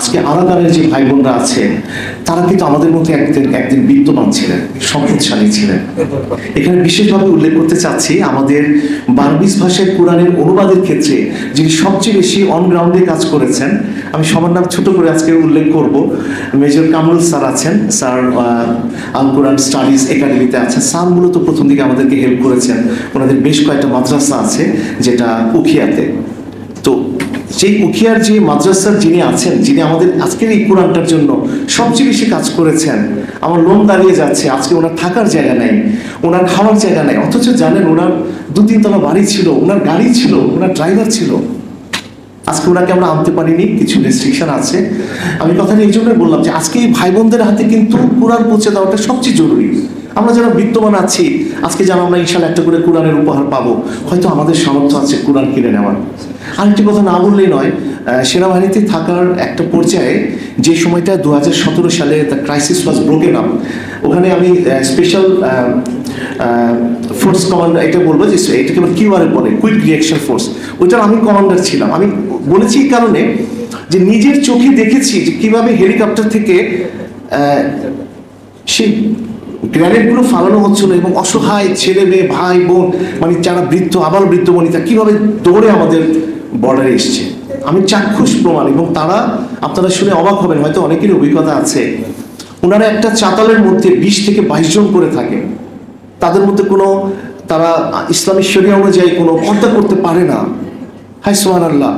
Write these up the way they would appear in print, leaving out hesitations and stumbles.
আজকে আরাকানের যে ভাই বোনরা আছেন তারা কিন্তু আমাদের মধ্যে একদিন একদিন বিদ্যমান ছিলেন, সম্পদশালী ছিলেন। এখানে বিশেষভাবে উল্লেখ করতে চাচ্ছি আমাদের বার্মিজ ভাষায় কোরআনের অনুবাদের ক্ষেত্রে যিনি সবচেয়ে বেশি অনগ্রাউন্ডে কাজ করেছেন, আমি সবার নাম ছোট করে আজকে উল্লেখ করব। মেজর কামরুল স্যার আছেন, স্যার আল কোরআন স্টাডিজ একাডেমিতে আছেন। স্যার মূলত প্রথম দিকে আমাদেরকে হেল্প করেছেন। ওনাদের বেশ কয়েকটা মাদ্রাসা আছে যেটা উখিয়াতে। তো সেই উখিয়ার যে মাদ্রাসার যিনি আছেন, যিনি আমাদের আজকের এই কোরআনটার জন্য সবচেয়ে বেশি কাজ করেছেন, আমার লোম দাঁড়িয়ে যাচ্ছে। আজকে ওনার থাকার জায়গা নেই, ওনার খাওয়ার জায়গা নেই, অথচ জানেন ওনার 2-3 তলা বাড়ি ছিল, ওনার গাড়ি ছিল, ওনার ড্রাইভার ছিল। আজকে ওনাকে আমরা আনতে পারিনি, কিছু রেস্ট্রিকশন আছে। আমি কথাটা এই জন্যই বললাম যে আজকে এই ভাই বোনদের হাতে কিন্তু কোরআন পৌঁছে দেওয়াটা সবচেয়ে জরুরি। আমরা যারা বিদ্যমান আছি, আজকে যেন আমরা ইনশাল্লাহ একটা করে কোরআনের উপহার পাবো, হয়তো আমাদের সামর্থ্য আছে কোরআন কিনে নেওয়ার। আরেকটি কথা না বললেই নয়, সেনাবাহিনীতে থাকার একটা পর্যায়ে যে সময়টা 2017 সালে the crisis was broken up, ওখানে আমি স্পেশাল ফোর্স কমান্ডার, এটা বলবো যে এটাকে কিউআরএ বলে, কুইক রিঅ্যাকশন ফোর্স, ওইটার আমি কমান্ডার ছিলাম। আমি বলেছি এই কারণে যে নিজের চোখে দেখেছি যে কিভাবে হেলিকপ্টার থেকে সেই গ্রেনেডগুলো ফালানো হচ্ছিল এবং অসহায় ছেলে মেয়ে ভাই বোন, মানে যারা বৃদ্ধ, আবার বৃদ্ধ বনিতা কিভাবে দৌড়ে আমাদের বর্ডারে এসছে। আমি চাক্ষুষ প্রমাণ, এবং তারা, আপনারা শুনে অবাক হবেন, হয়তো অনেকেরই অভিজ্ঞতা আছে, ওনারা একটা চাতালের মধ্যে 20 থেকে 22 জন করে থাকে। তাদের মধ্যে কোনো, তারা ইসলামী শরিয়া অনুযায়ী কোনো পর্দা করতে পারে না। হাই সুবহানাল্লাহ,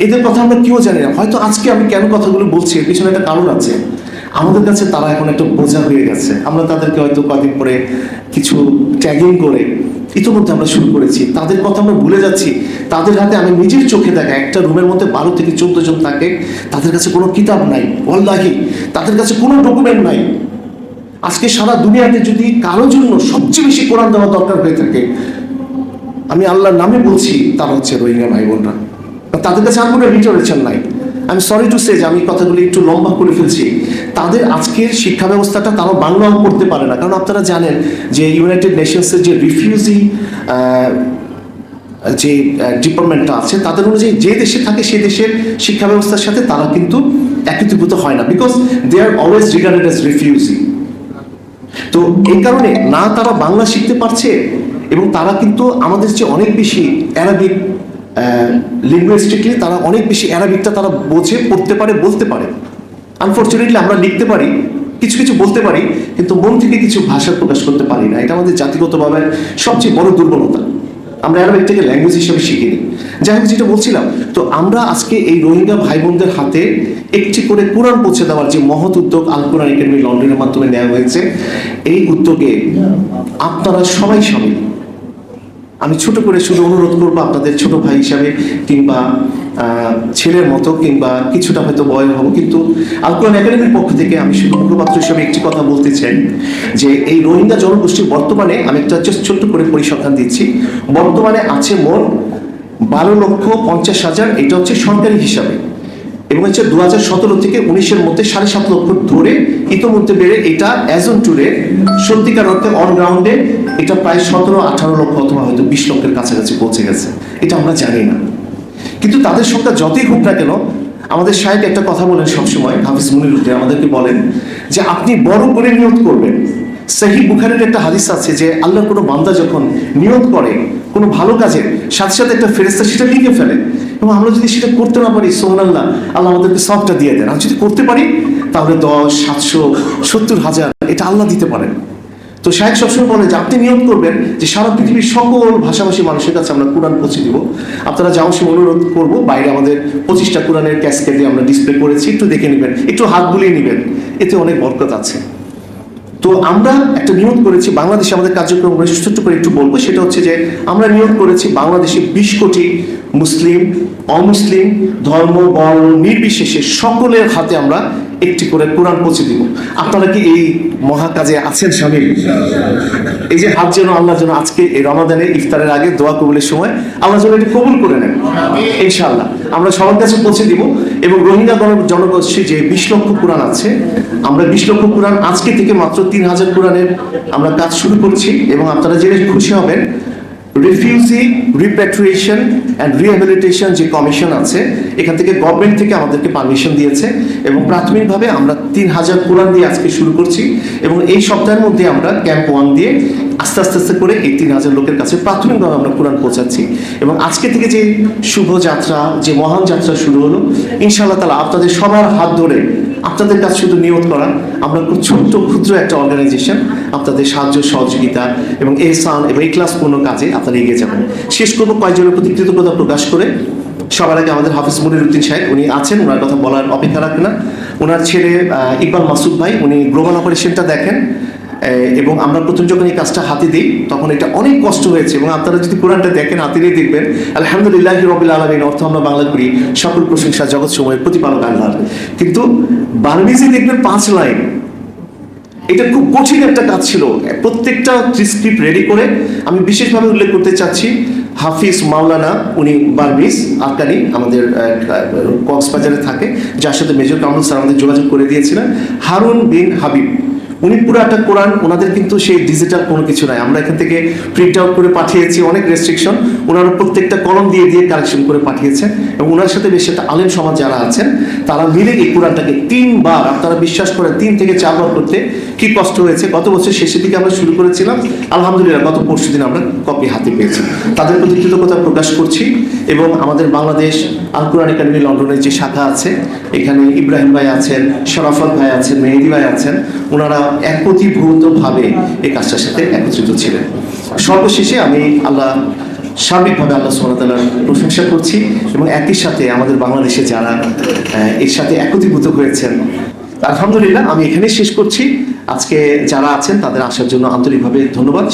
এদের কথা আমরা কেউ জানি না। হয়তো আজকে আমি কেন কথাগুলো বলছি, এর পিছনে একটা কারণ আছে। আমাদের কাছে তারা এখন একটা বোঝা হয়ে গেছে। আমরা তাদেরকে হয়তো কয়েকদিন পরে কিছু ট্যাগিং করে ইতিমধ্যে আমরা শুরু করেছি। তাদের কথা আমরা ভুলে যাচ্ছি। তাদের হাতে আমি নিজের চোখে দেখা, একটা রুমের মধ্যে 12 থেকে 14 জন থাকে। তাদের কাছে কোনো কিতাব নাই, ওয়াল্লাহি তাদের কাছে কোনো ডকুমেন্ট নাই। আজকে সারা দুনিয়াতে যদি কারো জন্য সবচেয়ে বেশি কোরআন দেওয়া দরকার হয়ে থাকে, আমি আল্লাহর নামে বলছি, তারা হচ্ছে রোহিঙ্গা ভাই বোনরা। তাদের কাছে আর কোনো রিটারেশন নাই। আমি সরি টু সে যে আমি কথাগুলি একটু লম্বা করে ফেলছি। তাদের আজকের শিক্ষা ব্যবস্থাটা তারা বাংলাও করতে পারে না, কারণ আপনারা জানেন যে ইউনাইটেড নেশনসের যে রিফিউজি যে ডিপার্টমেন্টটা আছে, তাদের অনুযায়ী যে দেশে থাকে সেই দেশের শিক্ষা ব্যবস্থার সাথে তারা কিন্তু একীভূত হয় না, because they are always regarded as refugee. তো এই কারণে না তারা বাংলা শিখতে পারছে, এবং তারা কিন্তু আমাদের চেয়ে অনেক বেশি অ্যারাবিক, লিঙ্গুইস্টিকলি তারা অনেক বেশি অ্যারাবিকটা তারা বোঝে, পড়তে পারে, বলতে পারে। আনফর্চুনেটলি আমরা লিখতে পারি, কিছু কিছু বলতে পারি, কিন্তু মন থেকে কিছু ভাষা প্রকাশ করতে পারি না। এটা আমাদের জাতিগতভাবে সবচেয়ে বড় দুর্বলতা। আমরা অ্যারাবিকটাকে ল্যাঙ্গুয়েজ হিসেবে শিখিনি। যাই হোক, যেটা বলছিলাম, তো আমরা আজকে এই রোহিঙ্গা ভাই বোনদের হাতে একটি করে কোরআন পৌঁছে দেওয়ার যে মহৎ উদ্যোগ আল কোরআন একাডেমি লন্ডনের মাধ্যমে নেওয়া হয়েছে, এই উদ্যোগে আপনারা সবাই সামিল। আমি ছোট করে শুধু অনুরোধ করবো আপনাদের ছোট ভাই হিসাবে, কিংবা ছেলের মতো, কিংবা কিছুটা হয়তো বয়স হবো, কিন্তু আল কোরআন একাডেমির পক্ষ থেকে আমি শুধু মুখপাত্র হিসাবে একটি কথা বলতে চাই যে এই রোহিঙ্গা জনগোষ্ঠীর বর্তমানে, আমি একটা ছোট্ট করে পরিসংখ্যান দিচ্ছি, বর্তমানে আছে মোট 12,50,000। এটা হচ্ছে সরকারি হিসাবে, এবং হচ্ছে 2017 থেকে 19-এর মধ্যে 7.5 লক্ষ ধরে ইতিমধ্যে বেড়ে এটা অ্যাজ অন টুডে সত্যিকার অর্থে অন গ্রাউন্ডে এটা প্রায় 17-18 লক্ষ অথবা হয়তো 20 লক্ষের কাছাকাছি পৌঁছে গেছে। এটা আমরা জানি না, কিন্তু তাদের সংখ্যা যতই হোক না কেন, আমাদের সাহেব একটা কথা বলেন সবসময়, হাফিজ মুনিরুদ্দিন আমাদেরকে বলেন যে আপনি বড় করে নিয়ত করবেন। সহিহ বুখারীর একটা হাদিস আছে যে আল্লাহর কোনো বান্দা যখন নিয়ত করে কোনো ভালো কাজের, সাথে সাথে একটা ফেরেশতা সেটা লিখে ফেলে, এবং আমরা যদি সেটা করতে না পারি, সুবহানাল্লাহ, আল্লাহ আমাদেরকে সবটা দিয়ে দেন। আর যদি করতে পারি তাহলে 10, 700, 70,000 এটা আল্লাহ দিতে পারেন। তো শাহেদ সবসময় বলে যে আপনি নিয়ত করবেন যে সারা পৃথিবীর সকল ভাষাভাষী মানুষের কাছে আমরা কোরআন পৌঁছে দিব। আপনারা যাওয়ার সময় অনুরোধ করবো, বাইরে আমাদের 25টা কোরআনের ক্যাসকেটে আমরা ডিসপ্লে করেছি, একটু দেখে নেবেন, একটু হাত বুলিয়ে নেবেন, এতে অনেক বরকত আছে। তো আমরা একটা নিয়ত করেছি, বাংলাদেশে আমাদের কার্যক্রম ছোট্ট করে একটু বলবো, সেটা হচ্ছে যে আমরা নিয়ত করেছি বাংলাদেশে 20 কোটি মুসলিম, অমুসলিম, ধর্ম, বর্ণ নির্বিশেষে সকলের হাতে আমরা একটি করে কোরআন পৌঁছে দিব। আপনারা কি এই মহাকাজে আছেন শামিল? এই যে হাত যেন আল্লাহ যেন আজকে এই রমাদানে ইফতারের আগে দোয়া কবুলের সময় আল্লাহ যেন এটি কবুল করে নেন ইনশাআল্লাহ। আমরা সবার কাছে পৌঁছে দিব, এবং রোহিঙ্গা জনগোষ্ঠী যে 20 লক্ষ কোরআন আছে, আমরা 20 লক্ষ কোরআন আজকে থেকে মাত্র 3,000 কোরআনের আমরা কাজ শুরু করছি। এবং আপনারা জেনে খুশি হবেন রিফিউজি রিপ্যাট্রিয়েশন অ্যান্ড রিহ্যাবিলিটেশন যে কমিশন আছে, এখান থেকে গভর্নমেন্ট থেকে আমাদেরকে পারমিশন দিয়েছে এবং প্রাথমিকভাবে আমরা 3000 কোরআন দিয়ে আজকে শুরু করছি এবং এই সপ্তাহের মধ্যে আমরা ক্যাম্প 1 দিয়ে আস্তে আস্তে আস্তে করে এই 3000 লোকের কাছে প্রাথমিকভাবে আমরা কোরআন পৌঁছাচ্ছি। এবং আজকে থেকে যে শুভ যাত্রা, যে মহান যাত্রা শুরু হলো, ইনশাআল্লাহ তাআলা আপনাদের সবার হাত ধরে, আপনাদের কাছে শুধু নিয়ত করা, আমরা খুব ছোট্ট ক্ষুদ্র একটা অর্গানাইজেশন, আপনাদের সাহায্য সহযোগিতা এবং এহসান এবং ইখলাসপূর্ণ কাজে আপনারা এগিয়ে যাবেন। শেষ করবো কয়েকজনের প্রতি কৃতজ্ঞতা প্রকাশ করে। সবার আগে আমাদের হাফিজ মনিরউদ্দিন সাহেব, উনি আছেন, ওনার কথা বলার অপেক্ষা রাখে না। ওনার ছেলে ইকবাল মাসুদ ভাই, উনি গ্লোবাল অপারেশনটা দেখেন এবং আমরা প্রথম যখন এই কাজটা হাতে দিই তখন এটা অনেক কষ্ট হয়েছে এবং আপনারা যদি কোরআনটা দেখেন হাতে নিয়ে দেখবেন আলহামদুলিল্লাহি রাব্বিল আলামিন, অর্থ আমরা বাংলা করি সকল প্রশংসা জগৎ সময়ের প্রতিপালক আল্লাহর। কিন্তু বার্মিজে দেখবেন 5 লাইন, এটা খুব কঠিন একটা কাজ ছিল। প্রত্যেকটা স্ক্রিপ্ট রেডি করে আমি বিশেষভাবে উল্লেখ করতে চাচ্ছি হাফিজ মাওলানা, উনি বার্মিজ আরকানি, আমাদের কক্সবাজারে থাকে, যার সাথে মেজর কামরুল স্যার আমাদের যোগাযোগ করে দিয়েছিলেন। হারুন বিন হাবিব, উনি পুরাটা কোরআন, ওনাদের কিন্তু সেই ডিজিটাল কোনো কিছু নাই, আমরা এখান থেকে প্রিন্ট আউট করে পাঠিয়েছি, অনেক রেস্ট্রিকশন, ওনারা প্রত্যেকটা কলম দিয়ে দিয়ে কালেকশন করে পাঠিয়েছেন এবং ওনার সাথে বেশ একটা আলেম সমাজ যারা আছেন তারা মিলে এই কোরআনটাকে 3 বার, আপনারা বিশ্বাস করেন 3 থেকে 4 বার করতে কি কষ্ট হয়েছে। গত বছর শেষের দিকে আমরা শুরু করেছিলাম, আলহামদুলিল্লাহ গত পরশুদিন আমরা কপি হাতে পেয়েছি। তাদের প্রতি কৃতজ্ঞতা প্রকাশ করছি এবং আমাদের বাংলাদেশ আল কোরআন একাডেমি লন্ডনের যে শাখা আছে, এখানে ইব্রাহিম ভাই আছেন, শরাফত ভাই আছেন, মেহেদি ভাই আছেন, ওনারা একীভূতভাবে এই কাজটার সাথে একত্রিত ছিলেন। সর্বশেষে আমি সার্বিকভাবে আল্লাহ সুবহানাহু ওয়া তাআলার প্রশংসা করছি এবং একই সাথে আমাদের বাংলাদেশে যারা এর সাথে একত্রিত হয়েছেন, আলহামদুলিল্লাহ। আমি এখানেই শেষ করছি। আজকে যারা আছেন তাদের আসার জন্য আন্তরিকভাবে ধন্যবাদ।